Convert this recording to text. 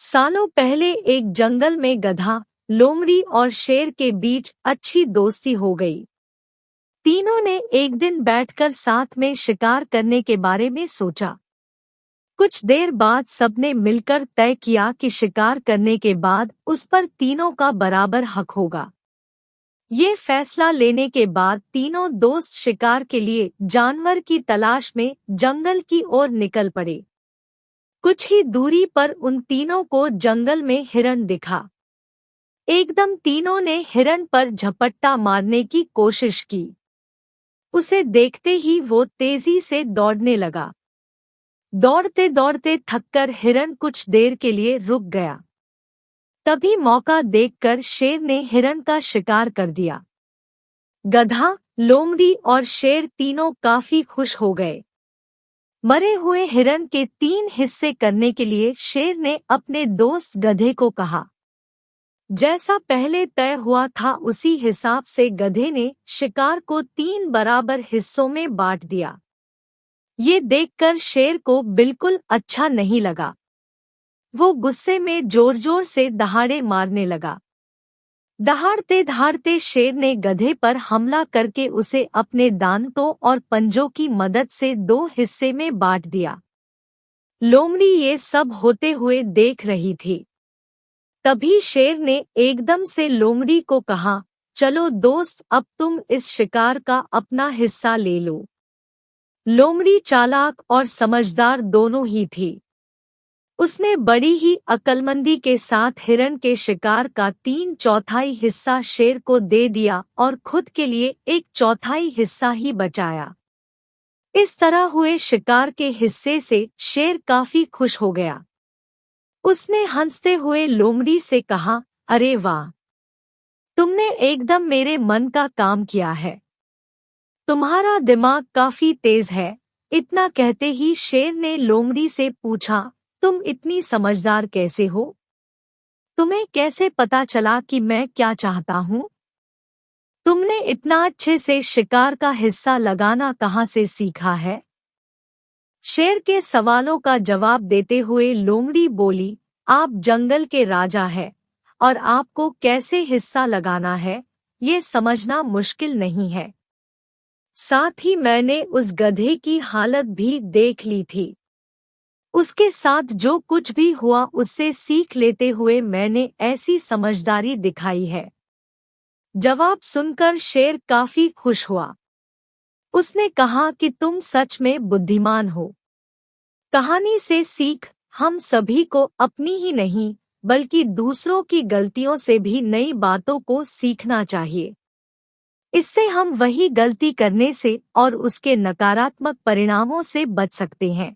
सालों पहले एक जंगल में गधा, लोमड़ी और शेर के बीच अच्छी दोस्ती हो गई। तीनों ने एक दिन बैठकर साथ में शिकार करने के बारे में सोचा। कुछ देर बाद सबने मिलकर तय किया कि शिकार करने के बाद उस पर तीनों का बराबर हक होगा। ये फैसला लेने के बाद तीनों दोस्त शिकार के लिए जानवर की तलाश में जंगल की ओर निकल पड़े। कुछ ही दूरी पर उन तीनों को जंगल में हिरण दिखा। एकदम तीनों ने हिरण पर झपट्टा मारने की कोशिश की। उसे देखते ही वो तेजी से दौड़ने लगा। दौड़ते दौड़ते थककर हिरण कुछ देर के लिए रुक गया। तभी मौका देखकर शेर ने हिरण का शिकार कर दिया। गधा, लोमड़ी और शेर तीनों काफी खुश हो गए। मरे हुए हिरण के 3 हिस्से करने के लिए शेर ने अपने दोस्त गधे को कहा। जैसा पहले तय हुआ था उसी हिसाब से गधे ने शिकार को 3 बराबर हिस्सों में बांट दिया। ये देखकर शेर को बिल्कुल अच्छा नहीं लगा। वो गुस्से में जोर जोर से दहाड़े मारने लगा। दहाड़ते दहाड़ते शेर ने गधे पर हमला करके उसे अपने दांतों और पंजों की मदद से 2 हिस्से में बांट दिया। लोमड़ी ये सब होते हुए देख रही थी। तभी शेर ने एकदम से लोमड़ी को कहा, चलो दोस्त, अब तुम इस शिकार का अपना हिस्सा ले लो। लोमड़ी चालाक और समझदार दोनों ही थी। उसने बड़ी ही अक्लमंदी के साथ हिरण के शिकार का 3/4 हिस्सा शेर को दे दिया और खुद के लिए 1/4 हिस्सा ही बचाया। इस तरह हुए शिकार के हिस्से से शेर काफी खुश हो गया। उसने हंसते हुए लोमड़ी से कहा, अरे वाह, तुमने एकदम मेरे मन का काम किया है। तुम्हारा दिमाग काफी तेज है। इतना कहते ही शेर ने लोमड़ी से पूछा, तुम इतनी समझदार कैसे हो? तुम्हें कैसे पता चला कि मैं क्या चाहता हूँ? तुमने इतना अच्छे से शिकार का हिस्सा लगाना कहाँ से सीखा है? शेर के सवालों का जवाब देते हुए लोमड़ी बोली, आप जंगल के राजा हैं और आपको कैसे हिस्सा लगाना है ये समझना मुश्किल नहीं है। साथ ही मैंने उस गधे की हालत भी देख ली थी। उसके साथ जो कुछ भी हुआ उससे सीख लेते हुए मैंने ऐसी समझदारी दिखाई है। जवाब सुनकर शेर काफी खुश हुआ। उसने कहा कि तुम सच में बुद्धिमान हो। कहानी से सीख, हम सभी को अपनी ही नहीं बल्कि दूसरों की गलतियों से भी नई बातों को सीखना चाहिए। इससे हम वही गलती करने से और उसके नकारात्मक परिणामों से बच सकते हैं।